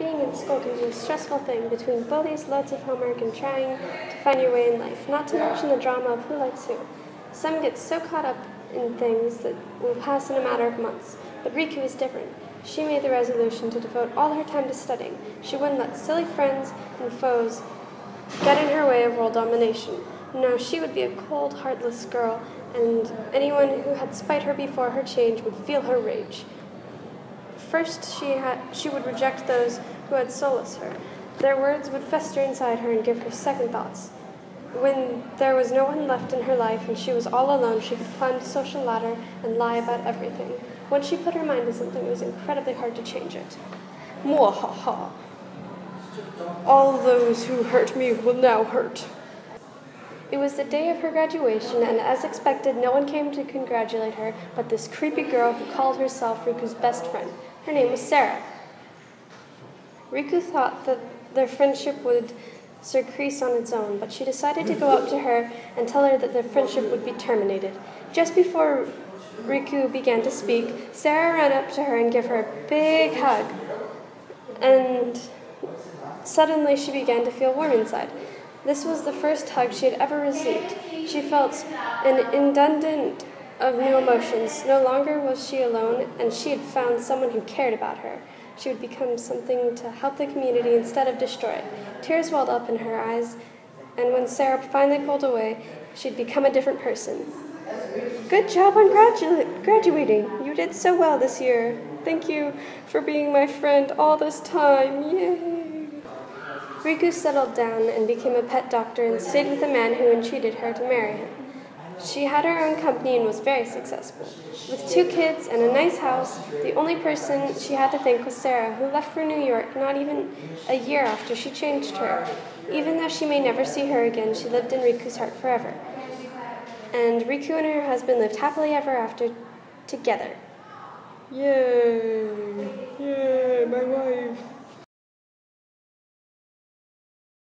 Being in school can be a stressful thing between bullies, loads of homework, and trying to find your way in life, not to mention the drama of who likes who. Some get so caught up in things that will pass in a matter of months, but Riku is different. She made the resolution to devote all her time to studying. She wouldn't let silly friends and foes get in her way of world domination. No, she would be a cold, heartless girl, and anyone who had spied her before her change would feel her rage. First, she would reject those who had solaced her. Their words would fester inside her and give her second thoughts. When there was no one left in her life and she was all alone, she could climb the social ladder and lie about everything. Once she put her mind to something, it was incredibly hard to change it. Mwahaha. All those who hurt me will now hurt. It was the day of her graduation, and as expected, no one came to congratulate her but this creepy girl who called herself Riku's best friend. Her name was Sarah. Riku thought that their friendship would surcease on its own, but she decided to go up to her and tell her that their friendship would be terminated. Just before Riku began to speak, Sarah ran up to her and gave her a big hug, and suddenly she began to feel warm inside. This was the first hug she had ever received. She felt an inundation of new emotions. No longer was she alone, and she had found someone who cared about her. She would become something to help the community instead of destroy it. Tears welled up in her eyes, and when Sarah finally pulled away, she'd become a different person. Good job on graduating. You did so well this year. Thank you for being my friend all this time. Yay! Riku settled down and became a pet doctor and stayed with a man who entreated her to marry him. She had her own company and was very successful. With 2 kids and a nice house, the only person she had to thank was Sarah, who left for New York not even a year after she changed her. Even though she may never see her again, she lived in Riku's heart forever. And Riku and her husband lived happily ever after together. Yay!